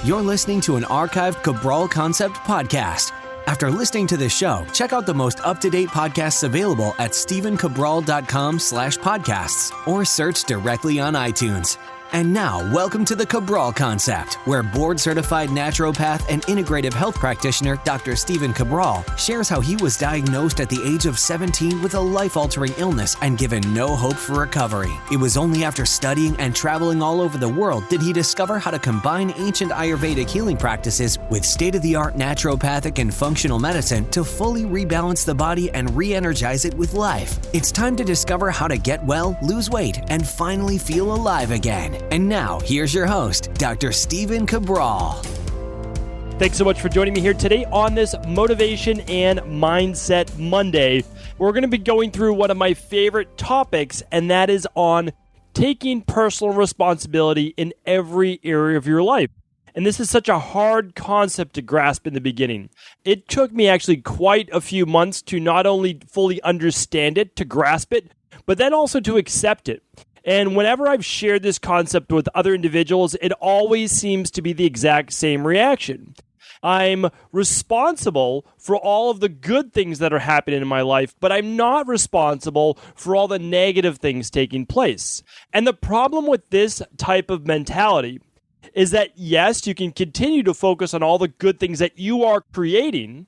You're listening to an archived Cabral Concept podcast. After listening to this show, check out the most up-to-date podcasts available at stephencabral.com/podcasts or search directly on iTunes. And now, welcome to the Cabral Concept, where board-certified naturopath and integrative health practitioner Dr. Stephen Cabral shares how he was diagnosed at the age of 17 with a life-altering illness and given no hope for recovery. It was only after studying and traveling all over the world did he discover how to combine ancient Ayurvedic healing practices with state-of-the-art naturopathic and functional medicine to fully rebalance the body and re-energize it with life. It's time to discover how to get well, lose weight, and finally feel alive again. And now, here's your host, Dr. Stephen Cabral. Thanks so much for joining me here today on this Motivation and Mindset Monday. We're going to be going through one of my favorite topics, and that is on taking personal responsibility in every area of your life. And this is such a hard concept to grasp in the beginning. It took me actually quite a few months to not only fully understand it, to grasp it, but then also to accept it. And whenever I've shared this concept with other individuals, it always seems to be the exact same reaction. I'm responsible for all of the good things that are happening in my life, but I'm not responsible for all the negative things taking place. And the problem with this type of mentality is that, yes, you can continue to focus on all the good things that you are creating,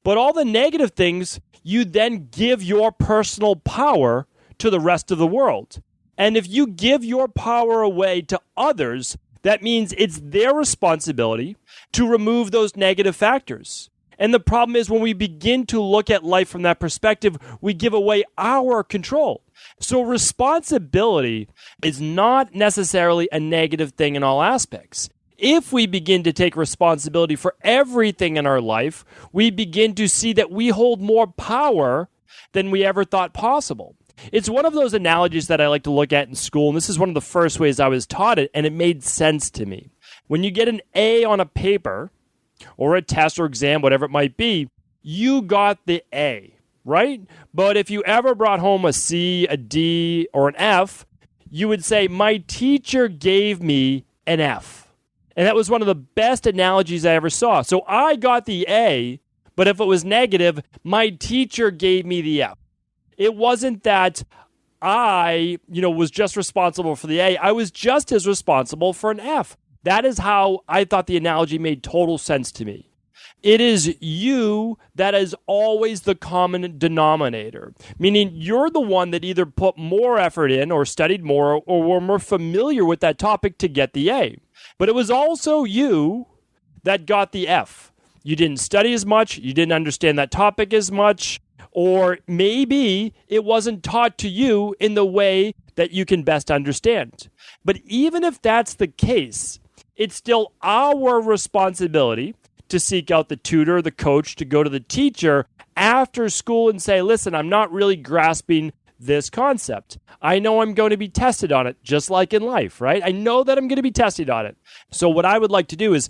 but all the negative things, you then give your personal power to the rest of the world. And if you give your power away to others, that means it's their responsibility to remove those negative factors. And the problem is when we begin to look at life from that perspective, we give away our control. So responsibility is not necessarily a negative thing in all aspects. If we begin to take responsibility for everything in our life, we begin to see that we hold more power than we ever thought possible. It's one of those analogies that I like to look at in school, and this is one of the first ways I was taught it, and it made sense to me. When you get an A on a paper, or a test or exam, whatever it might be, you got the A, right? But if you ever brought home a C, a D, or an F, you would say, my teacher gave me an F. And that was one of the best analogies I ever saw. So I got the A, but if it was negative, my teacher gave me the F. It wasn't that I, was just responsible for the A. I was just as responsible for an F. That is how I thought the analogy made total sense to me. It is you that is always the common denominator, meaning you're the one that either put more effort in or studied more or were more familiar with that topic to get the A. But it was also you that got the F. You didn't study as much. You didn't understand that topic as much. Or maybe it wasn't taught to you in the way that you can best understand. But even if that's the case, it's still our responsibility to seek out the tutor, the coach, to go to the teacher after school and say, listen, I'm not really grasping this concept. I know I'm going to be tested on it, just like in life, right? I know that I'm going to be tested on it. So what I would like to do is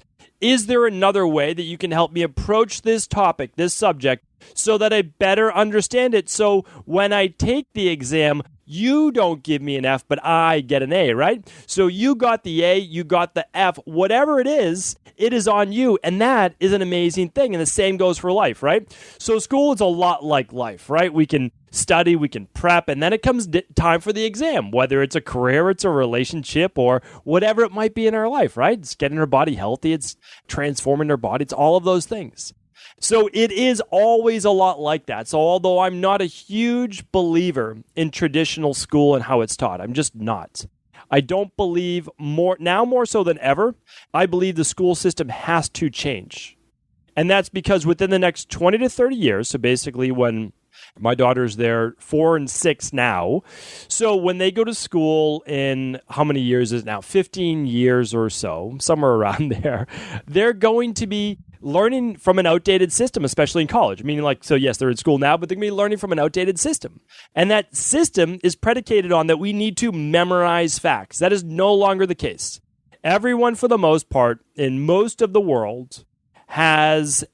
there another way that you can help me approach this topic, this subject, so that I better understand it? So when I take the exam, you don't give me an F, but I get an A, right? So you got the A, you got the F. Whatever it is on you. And that is an amazing thing. And the same goes for life, right? So school is a lot like life, right? We can study, we can prep, and then it comes time for the exam, whether it's a career, it's a relationship, or whatever it might be in our life, right? It's getting our body healthy, it's transforming our body, it's all of those things. So it is always a lot like that. So although I'm not a huge believer in traditional school and how it's taught, I'm just not. I don't believe more so than ever, I believe the school system has to change. And that's because within the next 20 to 30 years, so basically when my daughter's there 4 and 6 now. So when they go to school in how many years is it now? 15 years or so, somewhere around there, they're going to be learning from an outdated system, especially in college. Meaning yes, they're in school now, but they're going to be learning from an outdated system. And that system is predicated on that we need to memorize facts. That is no longer the case. Everyone, for the most part, in most of the world, has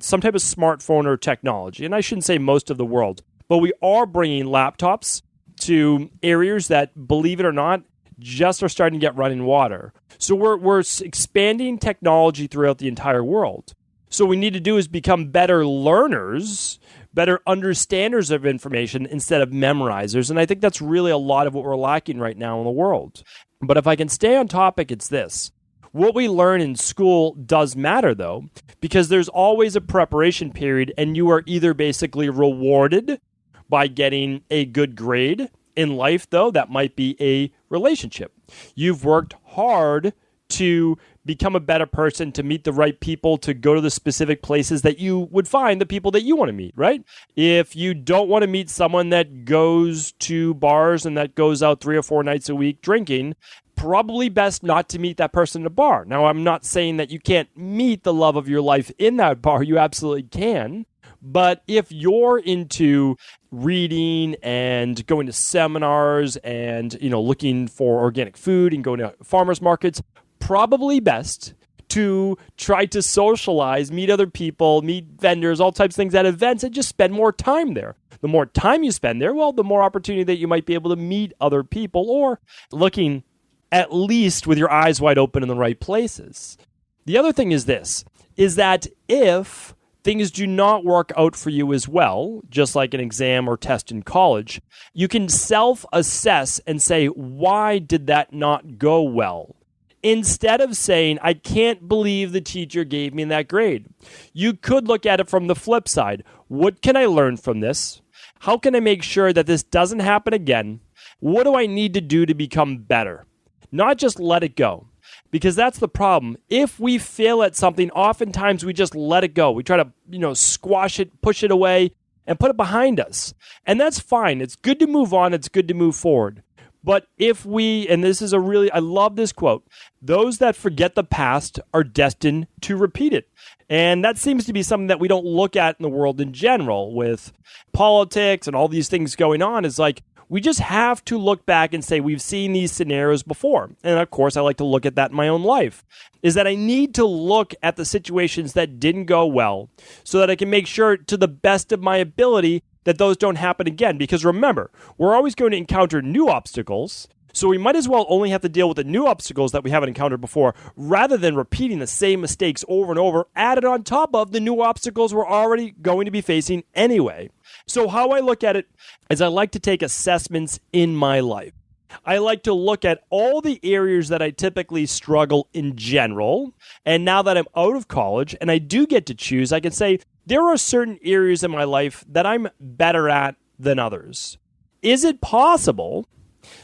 some type of smartphone or technology. And I shouldn't say most of the world, but we are bringing laptops to areas that, believe it or not, just are starting to get running water. So we're expanding technology throughout the entire world. So what we need to do is become better learners, better understanders of information instead of memorizers. And I think that's really a lot of what we're lacking right now in the world. But if I can stay on topic, it's this. What we learn in school does matter, though, because there's always a preparation period, and you are either basically rewarded by getting a good grade. In life, though, that might be a relationship. You've worked hard to become a better person, to meet the right people, to go to the specific places that you would find the people that you want to meet, right? If you don't want to meet someone that goes to bars and that goes out 3 or 4 nights a week drinking, probably best not to meet that person in a bar. Now, I'm not saying that you can't meet the love of your life in that bar. You absolutely can. But if you're into reading and going to seminars and, looking for organic food and going to farmers markets, probably best to try to socialize, meet other people, meet vendors, all types of things at events, and just spend more time there. The more time you spend there, well, the more opportunity that you might be able to meet other people, or looking at least with your eyes wide open in the right places. The other thing is this, is that if things do not work out for you as well, just like an exam or test in college, you can self-assess and say, why did that not go well? Instead of saying, I can't believe the teacher gave me that grade. You could look at it from the flip side. What can I learn from this? How can I make sure that this doesn't happen again? What do I need to do to become better? Not just let it go. Because that's the problem. If we fail at something, oftentimes we just let it go. We try to, squash it, push it away, and put it behind us. And that's fine. It's good to move on. It's good to move forward. But if we, and this is I love this quote, those that forget the past are destined to repeat it. And that seems to be something that we don't look at in the world in general with politics and all these things going on. Is like, we just have to look back and say, we've seen these scenarios before. And of course, I like to look at that in my own life, is that I need to look at the situations that didn't go well so that I can make sure to the best of my ability that those don't happen again. Because remember, we're always going to encounter new obstacles. So we might as well only have to deal with the new obstacles that we haven't encountered before, rather than repeating the same mistakes over and over, added on top of the new obstacles we're already going to be facing anyway. So how I look at it is I like to take assessments in my life. I like to look at all the areas that I typically struggle in general. And now that I'm out of college and I do get to choose, I can say there are certain areas in my life that I'm better at than others. Is it possible,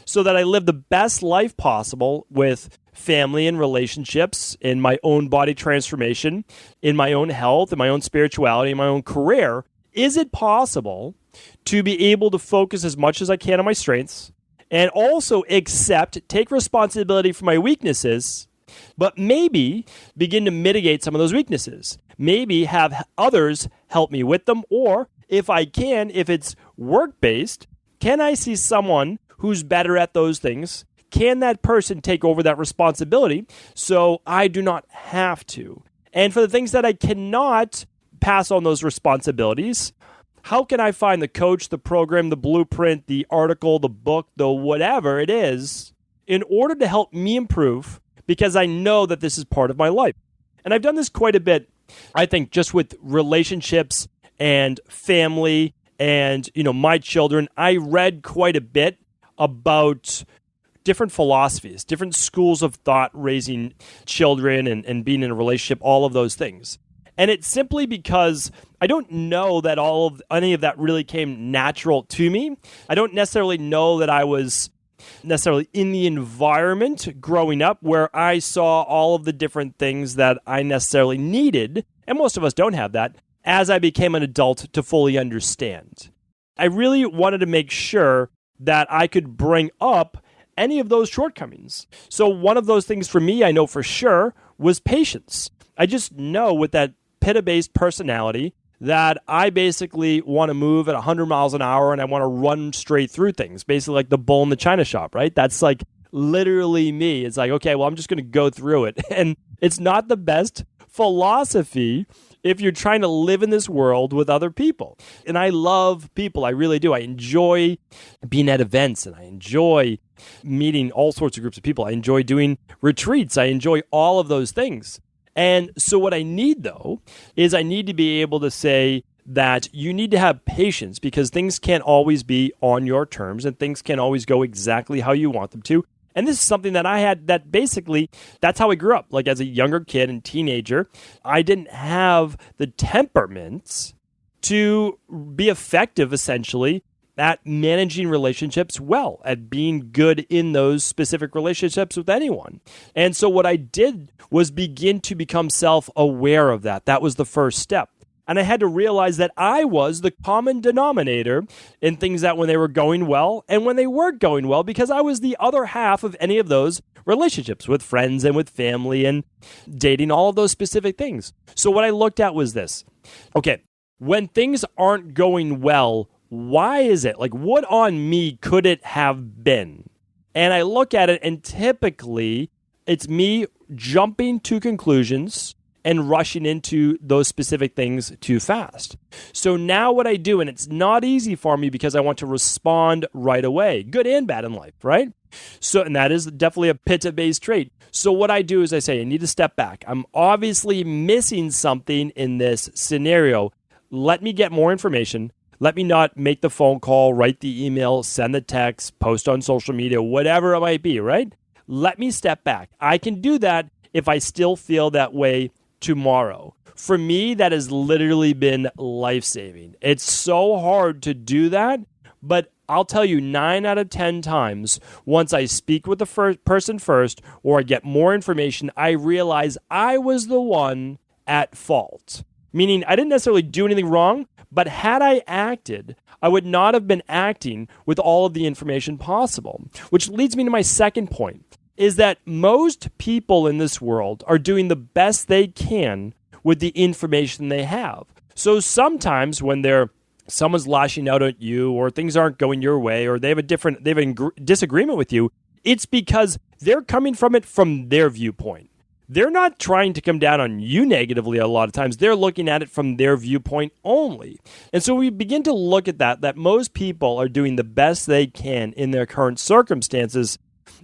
so that I live the best life possible with family and relationships, in my own body transformation, in my own health, in my own spirituality, in my own career, is it possible to be able to focus as much as I can on my strengths and also take responsibility for my weaknesses, but maybe begin to mitigate some of those weaknesses? Maybe have others help me with them, or if it's work-based, can I see someone who's better at those things? Can that person take over that responsibility so I do not have to? And for the things that I cannot pass on those responsibilities, how can I find the coach, the program, the blueprint, the article, the book, the whatever it is, in order to help me improve, because I know that this is part of my life? And I've done this quite a bit, I think, just with relationships and family and, my children. I read quite a bit about different philosophies, different schools of thought, raising children and being in a relationship, all of those things. And it's simply because I don't know that any of that really came natural to me. I don't necessarily know that I was necessarily in the environment growing up where I saw all of the different things that I necessarily needed, and most of us don't have that, as I became an adult to fully understand. I really wanted to make sure that I could bring up any of those shortcomings. So one of those things for me, I know for sure, was patience. I just know with that pitta-based personality that I basically want to move at 100 miles an hour and I want to run straight through things, basically like the bull in the china shop, right? That's like literally me. It's like, okay, well, I'm just going to go through it. And it's not the best philosophy if you're trying to live in this world with other people. And I love people. I really do. I enjoy being at events, and I enjoy meeting all sorts of groups of people. I enjoy doing retreats. I enjoy all of those things. And so what I need, though, is I need to be able to say that you need to have patience, because things can't always be on your terms and things can't always go exactly how you want them to. And this is something that I had, that basically, that's how I grew up. Like as a younger kid and teenager, I didn't have the temperaments to be effective, essentially, at managing relationships well, at being good in those specific relationships with anyone. And so what I did was begin to become self-aware of that. That was the first step. And I had to realize that I was the common denominator in things that when they were going well and when they weren't going well, because I was the other half of any of those relationships with friends and with family and dating, all of those specific things. So what I looked at was this. Okay, when things aren't going well, why is it? Like, what on me could it have been? And I look at it, and typically it's me jumping to conclusions and rushing into those specific things too fast. So now what I do, and it's not easy for me because I want to respond right away, good and bad in life, right? So, and that is definitely a pitta-based trait. So what I do is I say, I need to step back. I'm obviously missing something in this scenario. Let me get more information. Let me not make the phone call, write the email, send the text, post on social media, whatever it might be, right? Let me step back. I can do that if I still feel that way tomorrow. For me, that has literally been life-saving. It's so hard to do that, but I'll tell you 9 out of 10 times, once I speak with the person first or I get more information, I realize I was the one at fault. Meaning I didn't necessarily do anything wrong, but had I acted, I would not have been acting with all of the information possible. Which leads me to my second point, is that most people in this world are doing the best they can with the information they have. So sometimes when someone's lashing out at you, or things aren't going your way, or they have a disagreement with you, it's because they're coming from it from their viewpoint. They're not trying to come down on you negatively a lot of times. They're looking at it from their viewpoint only. And so we begin to look at that most people are doing the best they can in their current circumstances.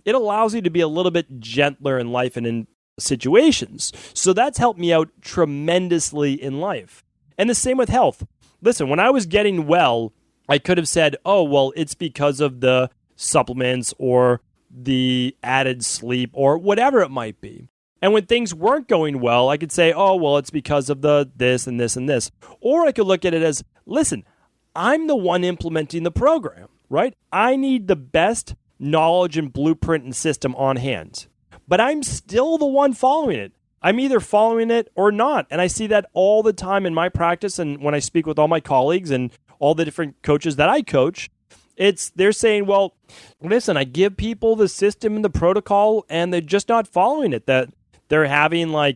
It allows you to be a little bit gentler in life and in situations. So that's helped me out tremendously in life. And the same with health. Listen, when I was getting well, I could have said, oh, well, it's because of the supplements or the added sleep or whatever it might be. And when things weren't going well, I could say, oh, well, it's because of the this and this and this. Or I could look at it as, listen, I'm the one implementing the program, right? I need the best knowledge and blueprint and system on hand. But I'm still the one following it. I'm either following it or not. And I see that all the time in my practice and when I speak with all my colleagues and all the different coaches that I coach. They're saying, well, listen, I give people the system and the protocol and they're just not following it. That they're having a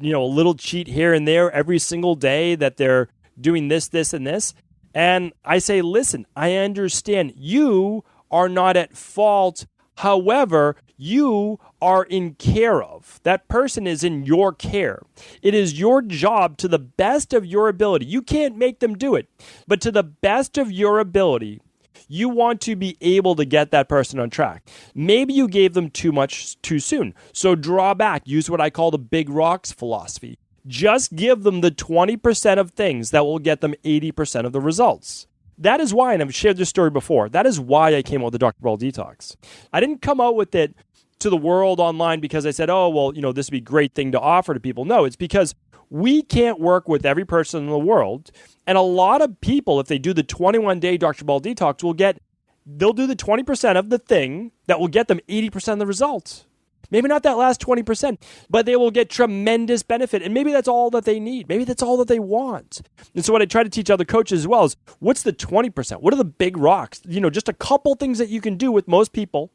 little cheat here and there every single day, that they're doing this, this, and this. And I say, listen, I understand you are not at fault. However, you are in care of. That person is in your care. It is your job to the best of your ability. You can't make them do it, but to the best of your ability, you want to be able to get that person on track. Maybe you gave them too much too soon. So draw back. Use what I call the big rocks philosophy. Just give them the 20% of things that will get them 80% of the results. That is why, and I've shared this story before, that is why I came out with the Dr. Cabral Detox. I didn't come out with it to the world online because I said, oh, well, this would be a great thing to offer to people. No, it's because we can't work with every person in the world. And a lot of people, if they do the 21-day Dr. Cabral Detox, they'll do the 20% of the thing that will get them 80% of the results. Maybe not that last 20%, but they will get tremendous benefit. And maybe that's all that they need. Maybe that's all that they want. And so what I try to teach other coaches as well is, what's the 20%? What are the big rocks? Just a couple things that you can do with most people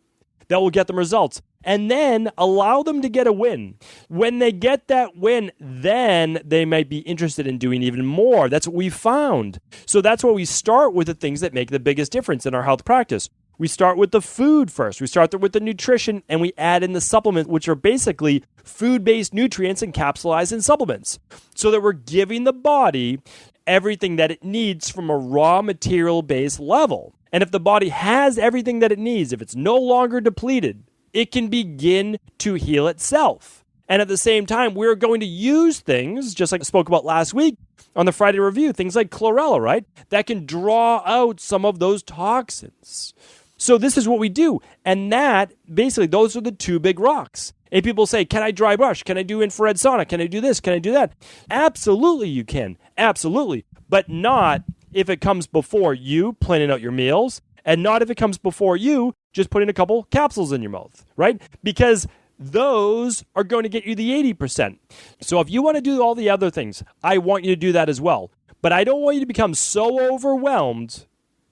that will get them results. And then allow them to get a win. When they get that win, then they might be interested in doing even more. That's what we found. So that's why we start with the things that make the biggest difference in our health practice. We start with the food first. We start with the nutrition, and we add in the supplements, which are basically food-based nutrients encapsulated in supplements, so that we're giving the body everything that it needs from a raw material-based level. And if the body has everything that it needs, if it's no longer depleted, it can begin to heal itself. And at the same time, we're going to use things, just like I spoke about last week on the Friday review, things like chlorella, right? That can draw out some of those toxins. So this is what we do. And that, basically, those are the two big rocks. And people say, can I dry brush? Can I do infrared sauna? Can I do this? Can I do that? Absolutely you can. Absolutely. But not if it comes before you planning out your meals, and not if it comes before you just putting a couple capsules in your mouth, right? Because those are going to get you the 80%. So if you want to do all the other things, I want you to do that as well. But I don't want you to become so overwhelmed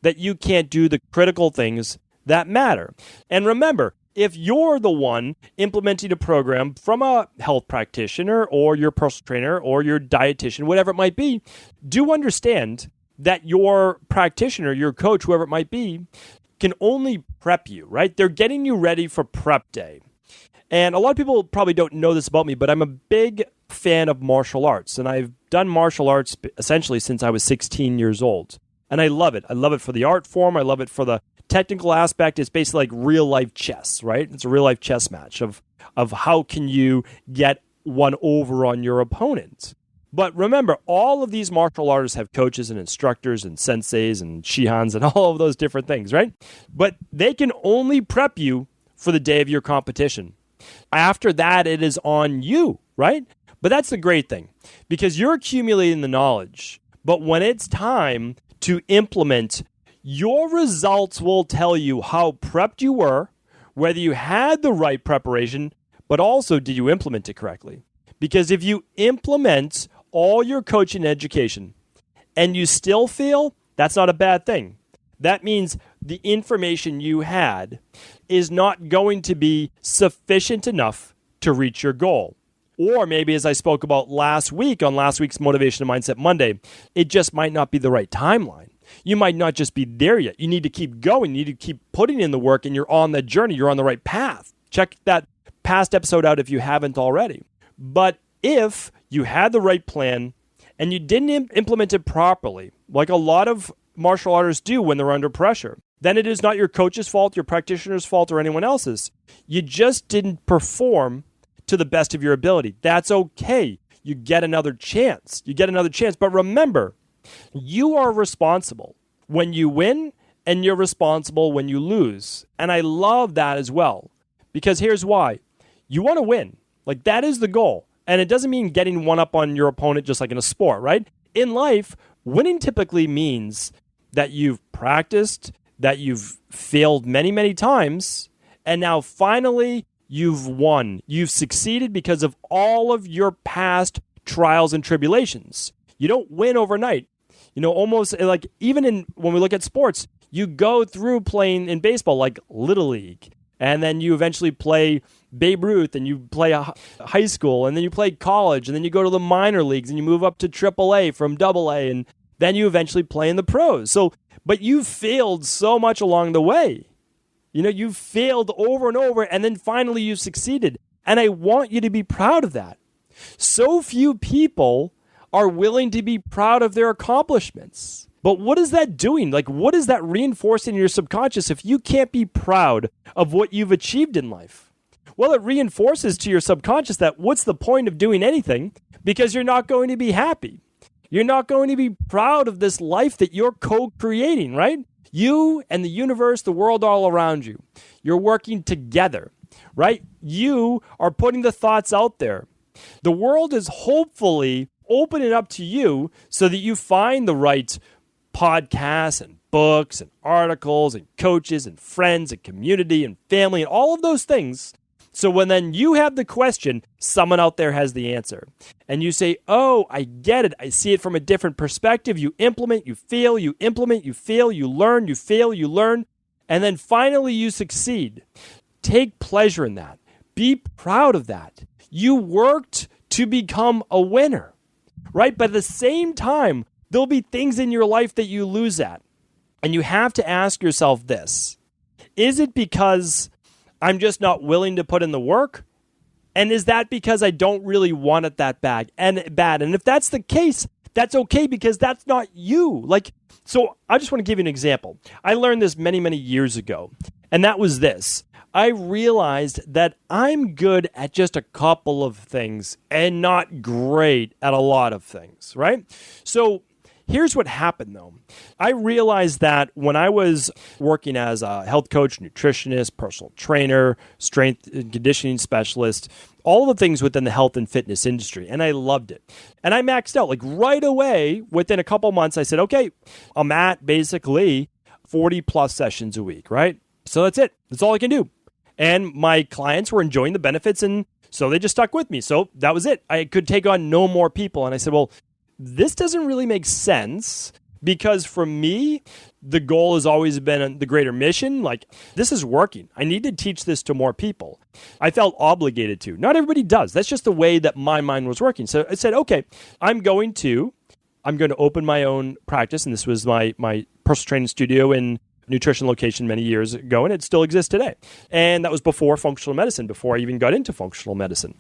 that you can't do the critical things that matter. And remember, if you're the one implementing a program from a health practitioner or your personal trainer or your dietitian, whatever it might be, do understand that your practitioner, your coach, whoever it might be, can only prep you, right? They're getting you ready for prep day. And a lot of people probably don't know this about me, but I'm a big fan of martial arts. And I've done martial arts essentially since I was 16 years old. And I love it. I love it for the art form. I love it for the technical aspect. It's basically like real life chess, right? It's a real life chess match of how can you get one over on your opponent. But remember, all of these martial artists have coaches and instructors and senseis and shihans and all of those different things, right? But they can only prep you for the day of your competition. After that, it is on you, right? But that's the great thing, because you're accumulating the knowledge. But when it's time to implement, your results will tell you how prepped you were, whether you had the right preparation, but also did you implement it correctly? Because if you implement all your coaching and education and you still fail, that's not a bad thing. That means the information you had is not going to be sufficient enough to reach your goal. Or maybe, as I spoke about last week on last week's Motivation and Mindset Monday, it just might not be the right timeline. You might not just be there yet. You need to keep going. You need to keep putting in the work, and you're on the journey. You're on the right path. Check that past episode out if you haven't already. But if you had the right plan and you didn't implement it properly, like a lot of martial artists do when they're under pressure, then it is not your coach's fault, your practitioner's fault, or anyone else's. You just didn't perform to the best of your ability. That's okay. You get another chance. But remember, you are responsible when you win, and you're responsible when you lose. And I love that as well, because here's why. You want to win. Like, that is the goal. And it doesn't mean getting one up on your opponent just like in a sport, right? In life, winning typically means that you've practiced, that you've failed many, many times, and now finally you've won. You've succeeded because of all of your past trials and tribulations. You don't win overnight. You know, almost like even when we look at sports, you go through playing in baseball like Little League, and then you eventually play Babe Ruth, and you play a high school, and then you play college, and then you go to the minor leagues, and you move up to AAA from AA, and then you eventually play in the pros. So, but you've failed so much along the way. You know, you've failed over and over, and then finally you've succeeded. And I want you to be proud of that. So few people are willing to be proud of their accomplishments. But what is that doing? Like, what is that reinforcing in your subconscious if you can't be proud of what you've achieved in life? Well, it reinforces to your subconscious that what's the point of doing anything, because you're not going to be happy. You're not going to be proud of this life that you're co-creating, right? You and the universe, the world all around you. You're working together, right? You are putting the thoughts out there. The world is hopefully opening up to you so that you find the right podcasts and books and articles and coaches and friends and community and family and all of those things. So when then you have the question, someone out there has the answer. And you say, oh, I get it. I see it from a different perspective. You implement, you fail, you implement, you fail, you learn, you fail, you learn. And then finally you succeed. Take pleasure in that. Be proud of that. You worked to become a winner, right? But at the same time, there'll be things in your life that you lose at. And you have to ask yourself this. Is it because I'm just not willing to put in the work? And is that because I don't really want it that bad? And if that's the case, that's okay because that's not you. So I just want to give you an example. I learned this many, many years ago, and that was this. I realized that I'm good at just a couple of things and not great at a lot of things, right? So here's what happened, though. I realized that when I was working as a health coach, nutritionist, personal trainer, strength and conditioning specialist, all the things within the health and fitness industry, and I loved it. And I maxed out right away. Within a couple months, I said, okay, I'm at basically 40 plus sessions a week, right? So that's it. That's all I can do. And my clients were enjoying the benefits, and so they just stuck with me. So that was it. I could take on no more people. And I said, well, this doesn't really make sense because for me, the goal has always been the greater mission. This is working. I need to teach this to more people. I felt obligated to. Not everybody does. That's just the way that my mind was working. So I said, okay, I'm going to open my own practice. And this was my personal training studio in nutrition location many years ago, and it still exists today. And that was before functional medicine, before I even got into functional medicine.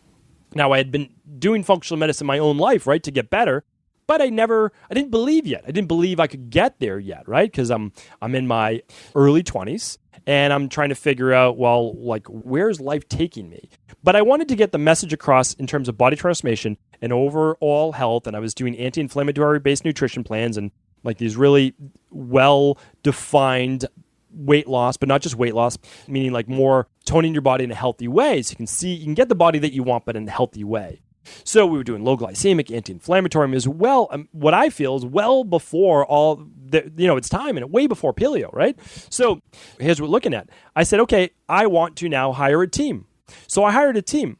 Now, I had been doing functional medicine my own life, right, to get better, but I didn't believe yet. I didn't believe I could get there yet, right? Because I'm in my early 20s, and I'm trying to figure out, where's life taking me? But I wanted to get the message across in terms of body transformation and overall health, and I was doing anti-inflammatory-based nutrition plans and these really well-defined weight loss, but not just weight loss, meaning more toning your body in a healthy way so you can get the body that you want, but in a healthy way. So we were doing low glycemic, anti-inflammatory as well. What I feel is well before all its time and way before paleo, right? So here's what we're looking at. I said, okay, I want to now hire a team. So I hired a team.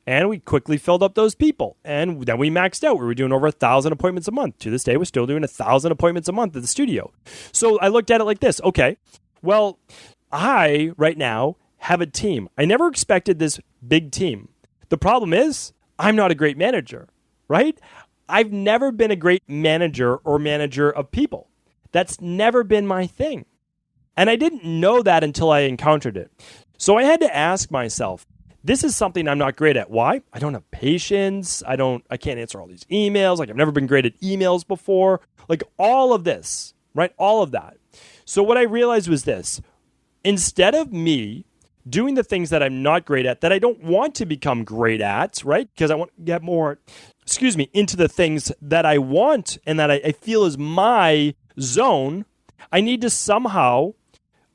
And we quickly filled up those people. And then we maxed out. We were doing over 1,000 appointments a month. To this day, we're still doing 1,000 appointments a month at the studio. So I looked at it like this. Okay, well, I, right now, have a team. I never expected this big team. The problem is, I'm not a great manager, right? I've never been a great manager or manager of people. That's never been my thing. And I didn't know that until I encountered it. So I had to ask myself, this is something I'm not great at. Why? I don't have patience. I can't answer all these emails. I've never been great at emails before. All of this, right? All of that. So what I realized was this. Instead of me doing the things that I'm not great at, that I don't want to become great at, right? Because I want to get more, into the things that I want and that I feel is my zone, I need to somehow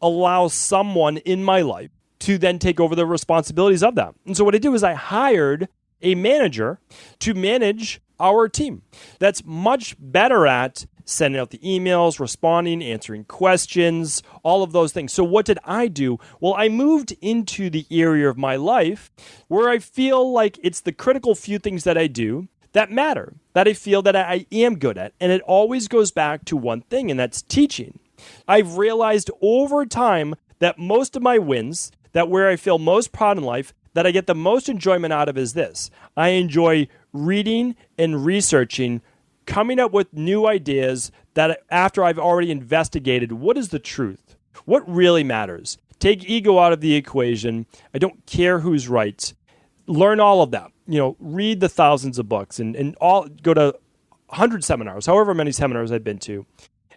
allow someone in my life to then take over the responsibilities of that. And so what I did was I hired a manager to manage our team that's much better at sending out the emails, responding, answering questions, all of those things. So what did I do? Well, I moved into the area of my life where I feel like it's the critical few things that I do that matter, that I feel that I am good at. And it always goes back to one thing, and that's teaching. I've realized over time that most of my wins, that where I feel most proud in life, that I get the most enjoyment out of is this. I enjoy reading and researching, coming up with new ideas that after I've already investigated, what is the truth? What really matters? Take ego out of the equation. I don't care who's right. Learn all of that. Read the thousands of books and go to 100 seminars, however many seminars I've been to,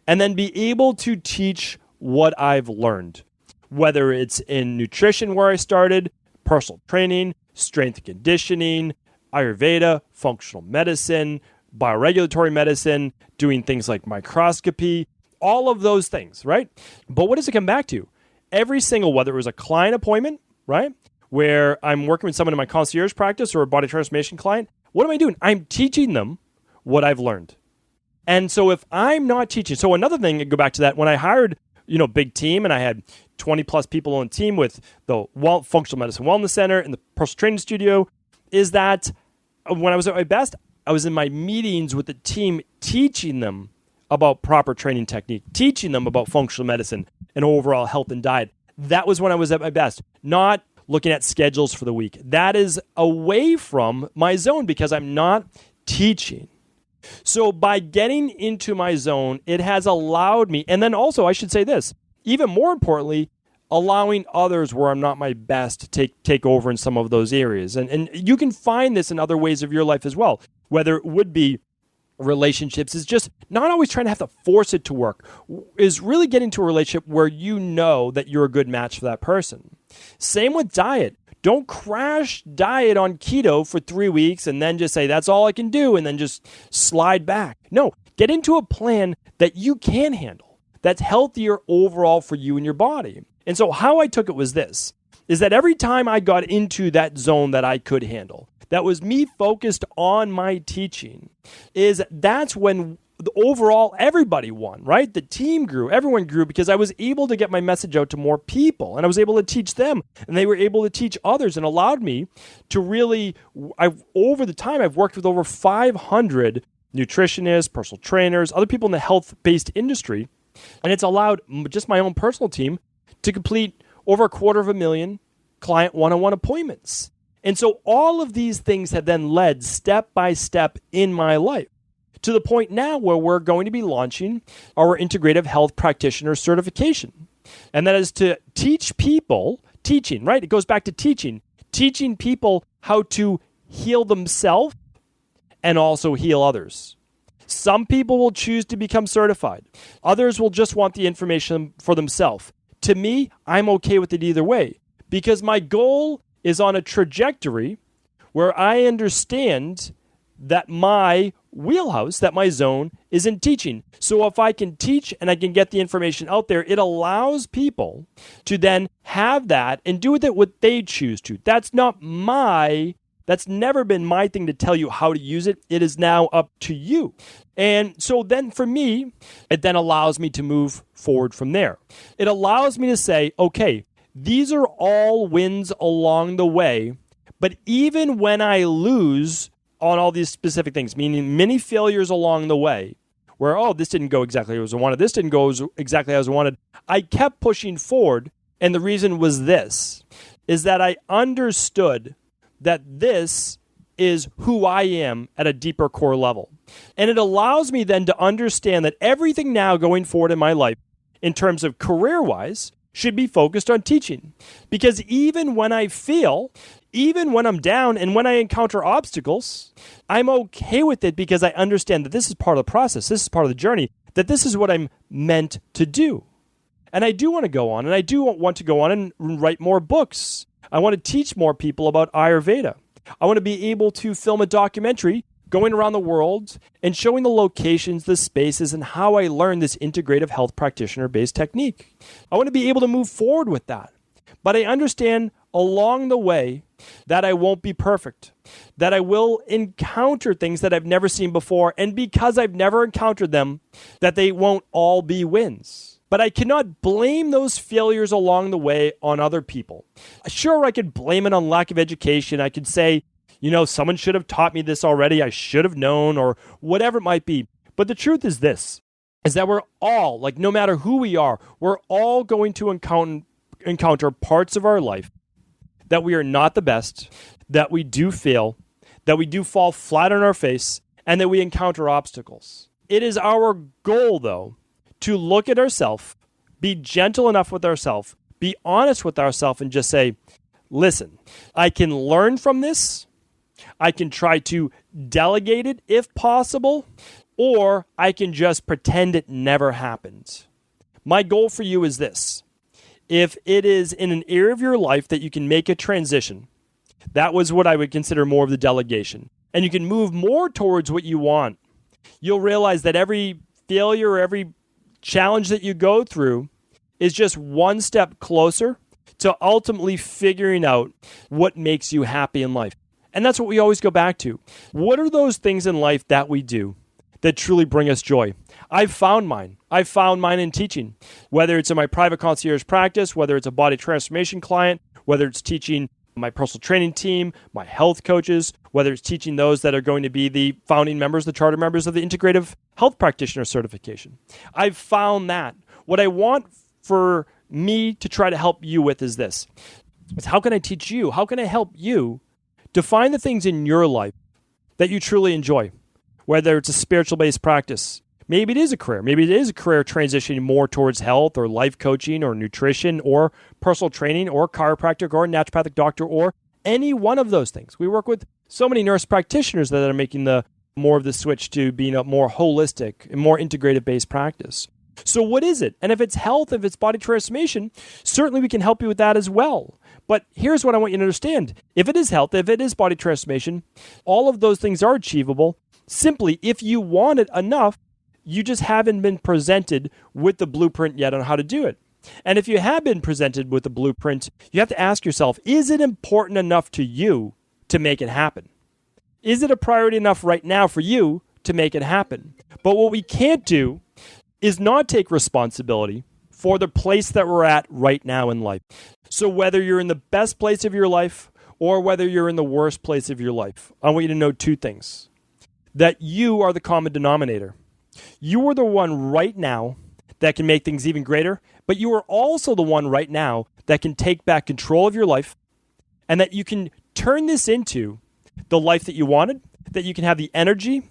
and then be able to teach what I've learned. Whether it's in nutrition where I started, personal training, strength and conditioning, Ayurveda, functional medicine, bioregulatory medicine, doing things like microscopy, all of those things, right? But what does it come back to? Every single, whether it was a client appointment, right, where I'm working with someone in my concierge practice or a body transformation client, what am I doing? I'm teaching them what I've learned. And so if I'm not teaching, so another thing, go back to that, when I hired big team, and I had 20 plus people on the team with the Functional Medicine Wellness Center and the personal training studio, is that when I was at my best, I was in my meetings with the team teaching them about proper training technique, teaching them about functional medicine and overall health and diet. That was when I was at my best, not looking at schedules for the week. That is away from my zone because I'm not teaching. So by getting into my zone, it has allowed me, and then also I should say this, even more importantly, allowing others where I'm not my best to take over in some of those areas. And you can find this in other ways of your life as well, whether it would be relationships, is just not always trying to have to force it to work, is really getting to a relationship where you know that you're a good match for that person. Same with diet. Don't crash diet on keto for 3 weeks and then just say, that's all I can do, and then just slide back. No, get into a plan that you can handle, that's healthier overall for you and your body. And so how I took it was this, is that every time I got into that zone that I could handle, that was me focused on my teaching, that's when the overall everybody won, right? The team grew, everyone grew, because I was able to get my message out to more people, and I was able to teach them, and they were able to teach others, and allowed me to really, over the time, I've worked with over 500 nutritionists, personal trainers, other people in the health-based industry, and it's allowed just my own personal team to complete over 250,000 client one-on-one appointments. And so all of these things have then led step by step in my life to the point now where we're going to be launching our integrative health practitioner certification. And that is to teach people, teaching, right? It goes back to teaching people how to heal themselves and also heal others. Some people will choose to become certified. Others will just want the information for themselves. To me, I'm okay with it either way, because my goal is on a trajectory where I understand that my wheelhouse, that my zone is in teaching. So if I can teach and I can get the information out there, it allows people to then have that and do with it what they choose to. That's never been my thing to tell you how to use it. It is now up to you. And so then for me, it then allows me to move forward from there. It allows me to say, okay, these are all wins along the way, but even when I lose on all these specific things, meaning many failures along the way, where, this didn't go exactly as I wanted, this didn't go exactly as I wanted, I kept pushing forward, and the reason was this, is that I understood that this is who I am at a deeper core level. And it allows me then to understand that everything now going forward in my life, in terms of career-wise, should be focused on teaching. Because even when I fail, even when I'm down and when I encounter obstacles, I'm okay with it because I understand that this is part of the process, this is part of the journey, that this is what I'm meant to do. And I do want to go on, and I do want to go on and write more books. I want to teach more people about Ayurveda. I want to be able to film a documentary going around the world and showing the locations, the spaces, and how I learned this integrative health practitioner-based technique. I want to be able to move forward with that. But I understand along the way that I won't be perfect, that I will encounter things that I've never seen before, and because I've never encountered them, that they won't all be wins. But I cannot blame those failures along the way on other people. Sure, I could blame it on lack of education. I could say, someone should have taught me this already. I should have known, or whatever it might be. But the truth is this, is that we're all, no matter who we are, we're all going to encounter parts of our life that we are not the best, that we do fail, that we do fall flat on our face, and that we encounter obstacles. It is our goal, though, to look at ourselves, be gentle enough with ourselves, be honest with ourselves, and just say, listen, I can learn from this. I can try to delegate it if possible, or I can just pretend it never happened. My goal for you is this. If it is in an area of your life that you can make a transition, that was what I would consider more of the delegation, and you can move more towards what you want, you'll realize that every failure, every challenge that you go through is just one step closer to ultimately figuring out what makes you happy in life. And that's what we always go back to. What are those things in life that we do that truly bring us joy? I've found mine. I've found mine in teaching, whether it's in my private concierge practice, whether it's a body transformation client, whether it's teaching my personal training team, my health coaches, whether it's teaching those that are going to be the founding members, the charter members of the Integrative Health Practitioner Certification. I've found that. What I want for me to try to help you with is this. It's how can I teach you? How can I help you to find the things in your life that you truly enjoy? Whether it's a spiritual-based practice, Maybe it is a career. Maybe it is a career transitioning more towards health or life coaching or nutrition or personal training or chiropractic or naturopathic doctor or any one of those things. We work with so many nurse practitioners that are making more of the switch to being a more holistic and more integrative based practice. So what is it? And if it's health, if it's body transformation, certainly we can help you with that as well. But here's what I want you to understand. If it is health, if it is body transformation, all of those things are achievable. Simply, if you want it enough, you just haven't been presented with the blueprint yet on how to do it. And if you have been presented with the blueprint, you have to ask yourself, is it important enough to you to make it happen? Is it a priority enough right now for you to make it happen? But what we can't do is not take responsibility for the place that we're at right now in life. So whether you're in the best place of your life or whether you're in the worst place of your life, I want you to know two things. That you are the common denominator. You are the one right now that can make things even greater, but you are also the one right now that can take back control of your life and that you can turn this into the life that you wanted, that you can have the energy,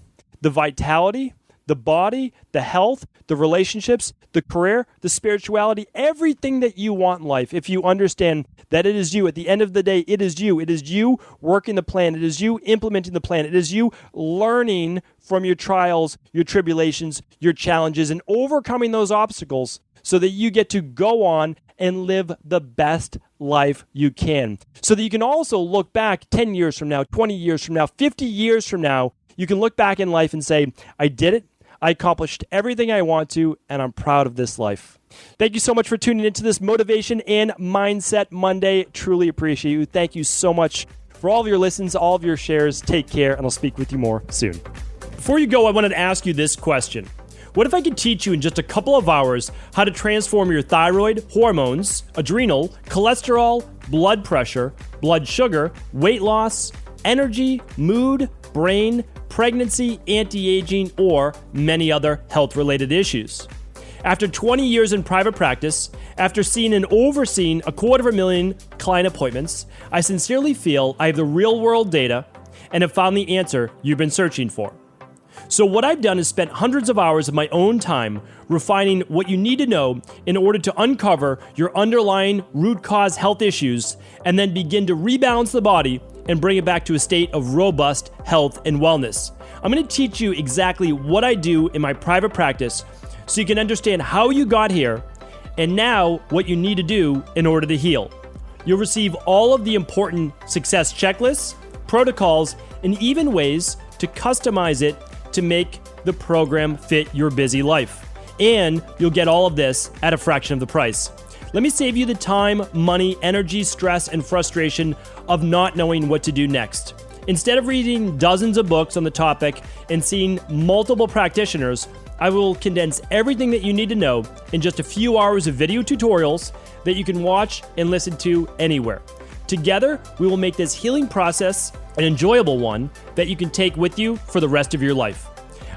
the vitality, the body, the health, the relationships, the career, the spirituality, everything that you want in life. If you understand that it is you, at the end of the day, it is you. It is you working the plan. It is you implementing the plan. It is you learning from your trials, your tribulations, your challenges, and overcoming those obstacles so that you get to go on and live the best life you can. So that you can also look back 10 years from now, 20 years from now, 50 years from now, you can look back in life and say, I did it. I accomplished everything I want to, and I'm proud of this life. Thank you so much for tuning into this Motivation and Mindset Monday. Truly appreciate you. Thank you so much for all of your listens, all of your shares. Take care, and I'll speak with you more soon. Before you go, I wanted to ask you this question. What if I could teach you in just a couple of hours how to transform your thyroid, hormones, adrenal, cholesterol, blood pressure, blood sugar, weight loss, energy, mood, brain, pregnancy, anti-aging, or many other health-related issues? After 20 years in private practice, after seeing and overseeing 250,000 client appointments, I sincerely feel I have the real-world data and have found the answer you've been searching for. So what I've done is spent hundreds of hours of my own time refining what you need to know in order to uncover your underlying root cause health issues and then begin to rebalance the body and bring it back to a state of robust health and wellness. I'm going to teach you exactly what I do in my private practice so you can understand how you got here and now what you need to do in order to heal. You'll receive all of the important success checklists, protocols, and even ways to customize it to make the program fit your busy life. And you'll get all of this at a fraction of the price. Let me save you the time, money, energy, stress, and frustration of not knowing what to do next. Instead of reading dozens of books on the topic and seeing multiple practitioners, I will condense everything that you need to know in just a few hours of video tutorials that you can watch and listen to anywhere. Together, we will make this healing process an enjoyable one that you can take with you for the rest of your life.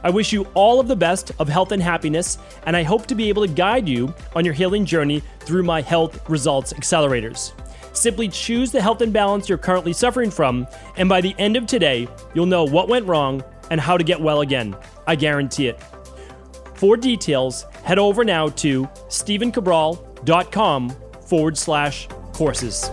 I wish you all of the best of health and happiness, and I hope to be able to guide you on your healing journey through my Health Results Accelerators. Simply choose the health imbalance you're currently suffering from, and by the end of today, you'll know what went wrong and how to get well again. I guarantee it. For details, head over now to stephencabral.com/courses.